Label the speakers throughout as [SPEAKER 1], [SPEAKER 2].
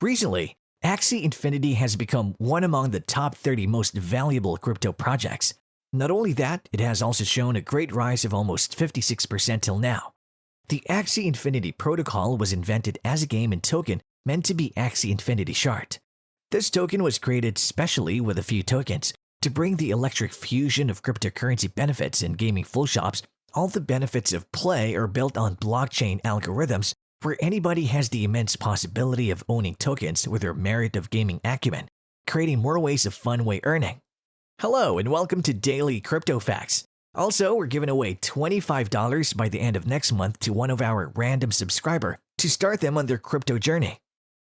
[SPEAKER 1] Recently, Axie Infinity has become one among the top 30 most valuable crypto projects. Not only that, it has also shown a great rise of almost 56% till now. The Axie Infinity protocol was invented as a game and token meant to be Axie Infinity Shard. This token was created specially with a few tokens to bring the electric fusion of cryptocurrency benefits in gaming full shops. All the benefits of play are built on blockchain algorithms where anybody has the immense possibility of owning tokens with their merit of gaming acumen, creating more ways of fun way earning. Hello and welcome to Daily Crypto Facts. Also, we're giving away $25 by the end of next month to one of our random subscriber to start them on their crypto journey.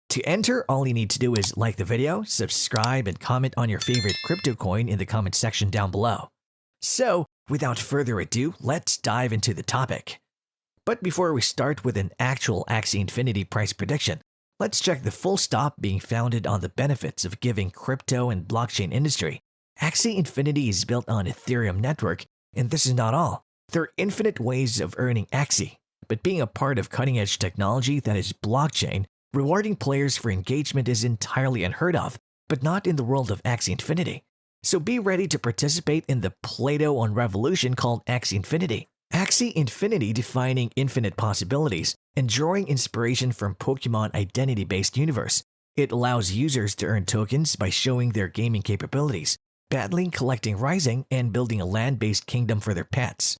[SPEAKER 1] To enter, all you need to do is like the video, subscribe, and comment on your favorite crypto coin in the comment section down below. So, without further ado, let's dive into the topic. But before we start with an actual Axie Infinity price prediction, let's check the full stop being founded on the benefits of giving crypto and blockchain industry. Axie Infinity is built on Ethereum network, and this is not all. There are infinite ways of earning Axie, but being a part of cutting-edge technology that is blockchain, rewarding players for engagement is entirely unheard of, but not in the world of Axie Infinity. So be ready to participate in the Play-Doh-on revolution called Axie Infinity. Axie Infinity defining infinite possibilities and drawing inspiration from Pokemon identity-based universe. It allows users to earn tokens by showing their gaming capabilities, battling, collecting, rising, and building a land-based kingdom for their pets.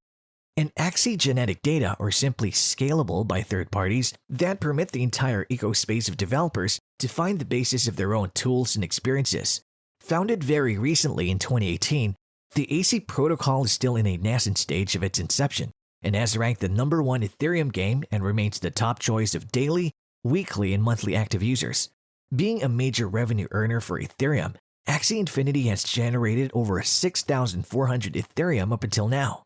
[SPEAKER 1] And Axie genetic data are simply scalable by third parties that permit the entire ecospace of developers to find the basis of their own tools and experiences. Founded very recently in 2018, the AC protocol is still in a nascent stage of its inception and has ranked the #1 Ethereum game and remains the top choice of daily, weekly, and monthly active users. Being a major revenue earner for Ethereum, Axie Infinity has generated over 6,400 Ethereum up until now.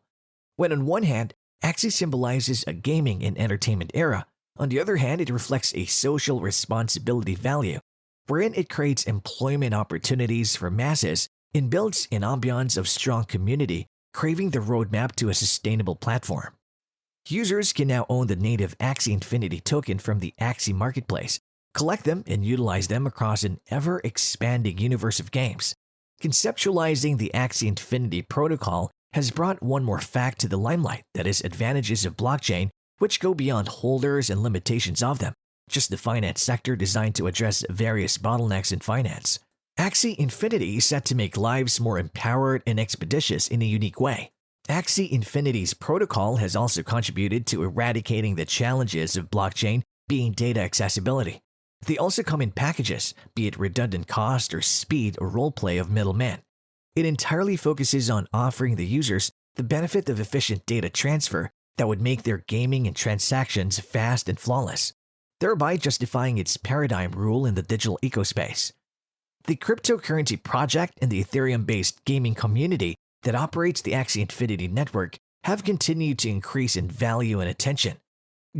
[SPEAKER 1] When on one hand, Axie symbolizes a gaming and entertainment era, on the other hand, it reflects a social responsibility value, wherein it creates employment opportunities for masses and builds an ambiance of strong community, craving the roadmap to a sustainable platform. Users can now own the native Axie Infinity token from the Axie marketplace, collect them, and utilize them across an ever-expanding universe of games. Conceptualizing the Axie Infinity protocol has brought one more fact to the limelight, that is, advantages of blockchain, which go beyond holders and limitations of them, just the finance sector designed to address various bottlenecks in finance. Axie Infinity is set to make lives more empowered and expeditious in a unique way. Axie Infinity's protocol has also contributed to eradicating the challenges of blockchain being data accessibility. They also come in packages, be it redundant cost or speed or roleplay of middlemen. It entirely focuses on offering the users the benefit of efficient data transfer that would make their gaming and transactions fast and flawless, thereby justifying its paradigm rule in the digital ecospace. The cryptocurrency project and the Ethereum-based gaming community that operates the Axie Infinity network have continued to increase in value and attention.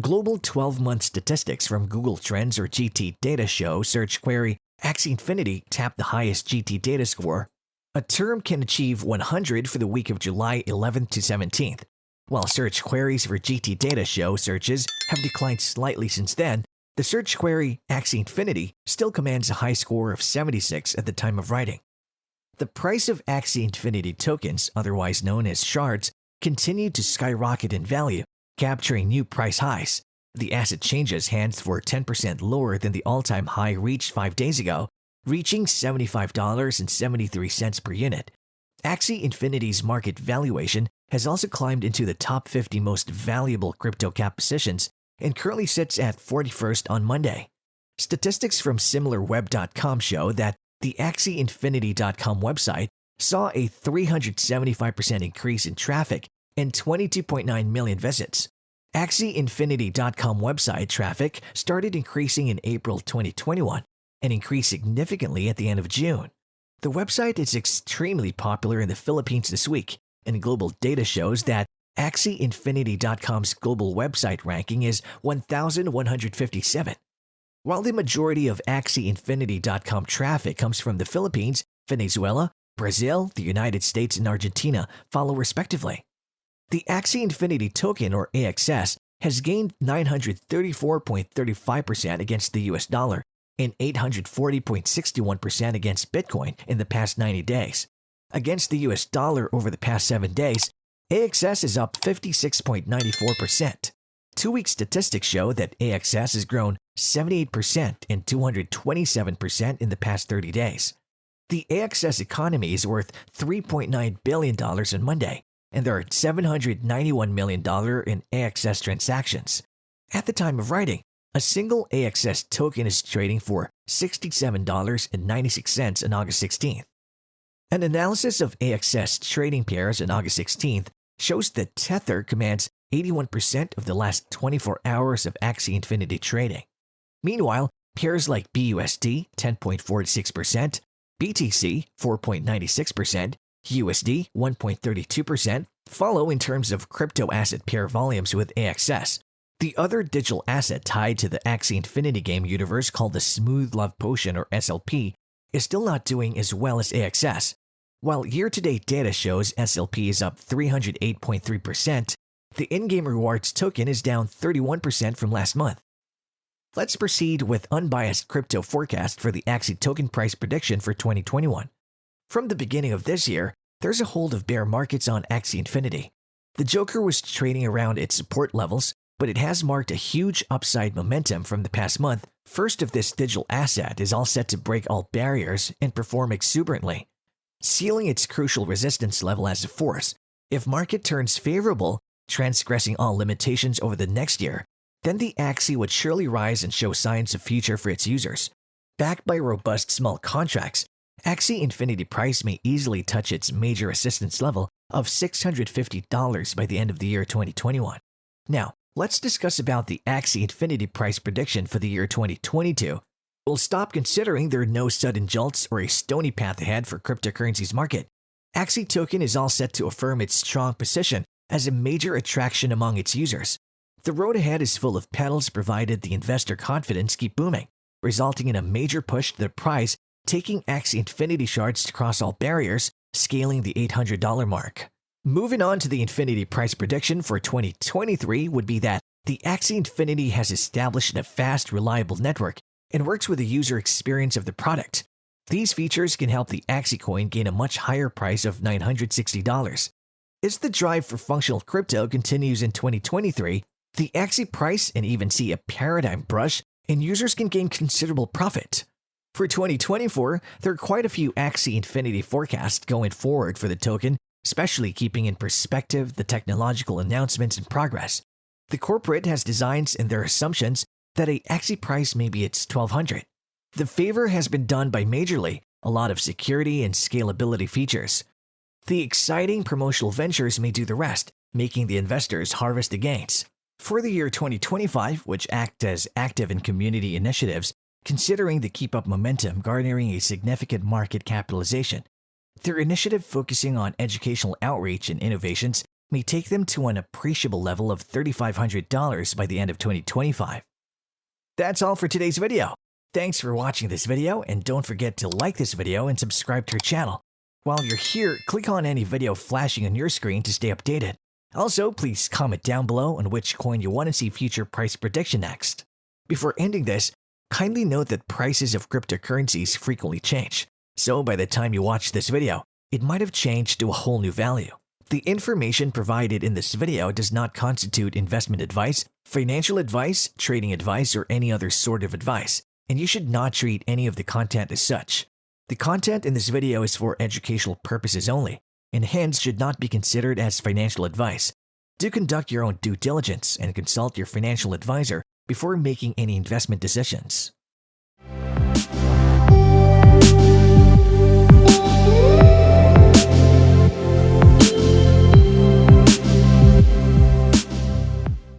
[SPEAKER 1] Global 12-month statistics from Google Trends or GT data show search query Axie Infinity tapped the highest GT data score. A term can achieve 100 for the week of July 11th to 17th, while search queries for GT data show searches have declined slightly since then. The search query Axie Infinity still commands a high score of 76 at the time of writing. The price of Axie Infinity tokens, otherwise known as shards, continued to skyrocket in value, capturing new price highs. The asset changes hands for 10% lower than the all-time high reached 5 days ago, reaching $75.73 per unit. Axie Infinity's market valuation has also climbed into the top 50 most valuable crypto cap positions and currently sits at 41st on Monday. Statistics from SimilarWeb.com show that the AxieInfinity.com website saw a 375% increase in traffic and 22.9 million visits. AxieInfinity.com website traffic started increasing in April 2021 and increased significantly at the end of June. The website is extremely popular in the Philippines this week, and global data shows that AxieInfinity.com's global website ranking is 1,157. While the majority of AxieInfinity.com traffic comes from the Philippines, Venezuela, Brazil, the United States, and Argentina follow respectively. The Axie Infinity token, or AXS, has gained 934.35% against the US dollar and 840.61% against Bitcoin in the past 90 days. Against the US dollar over the past 7 days, AXS is up 56.94%. 2-week statistics show that AXS has grown 78% and 227% in the past 30 days. The AXS economy is worth $3.9 billion on Monday, and there are $791 million in AXS transactions. At the time of writing, a single AXS token is trading for $67.96 on August 16th. An analysis of AXS trading pairs on August 16th shows that Tether commands 81% of the last 24 hours of Axie Infinity trading. Meanwhile, pairs like BUSD 10.46%, BTC 4.96%, USD 1.32% follow in terms of crypto asset pair volumes with AXS. The other digital asset tied to the Axie Infinity game universe called the Smooth Love Potion or SLP is still not doing as well as AXS. While year-to-date data shows SLP is up 308.3%, the in-game rewards token is down 31% from last month. Let's proceed with unbiased crypto forecast for the Axie token price prediction for 2021. From the beginning of this year, there's a hold of bear markets on Axie Infinity. The Joker was trading around its support levels, but it has marked a huge upside momentum from the past month. First of this digital asset is all set to break all barriers and perform exuberantly, sealing its crucial resistance level as a force. If market turns favorable, transgressing all limitations over the next year, then the Axie would surely rise and show signs of future for its users. Backed by robust small contracts, Axie Infinity price may easily touch its major resistance level of $650 by the end of the year 2021. Now, let's discuss about the Axie Infinity price prediction for the year 2022. We'll stop considering there are no sudden jolts or a stony path ahead for cryptocurrencies market. Axie token is all set to affirm its strong position as a major attraction among its users. The road ahead is full of petals provided the investor confidence keep booming, resulting in a major push to the price, taking Axie Infinity shards to cross all barriers, scaling the $800 mark. Moving on to the Infinity price prediction for 2023 would be that the Axie Infinity has established a fast, reliable network and works with the user experience of the product. These features can help the Axie coin gain a much higher price of $960. As the drive for functional crypto continues in 2023, the Axie price and even see a paradigm brush and users can gain considerable profit. For 2024, there are quite a few Axie Infinity forecasts going forward for the token, especially keeping in perspective the technological announcements in progress. The corporate has designs and their assumptions that a Axie price may be its $1,200. The favor has been done by majorly a lot of security and scalability features. The exciting promotional ventures may do the rest, making the investors harvest the gains. For the year 2025, which act as active and community initiatives, considering the keep up momentum garnering a significant market capitalization, their initiative focusing on educational outreach and innovations may take them to an appreciable level of $3,500 by the end of 2025. That's all for today's video. Thanks for watching this video, and don't forget to like this video and subscribe to our channel. While you're here, click on any video flashing on your screen to stay updated. Also, please comment down below on which coin you want to see future price prediction next. Before ending this, kindly note that prices of cryptocurrencies frequently change, so by the time you watch this video, it might have changed to a whole new value. The information provided in this video does not constitute investment advice, financial advice, trading advice, or any other sort of advice, and you should not treat any of the content as such. The content in this video is for educational purposes only, and hence should not be considered as financial advice. Do conduct your own due diligence and consult your financial advisor before making any investment decisions.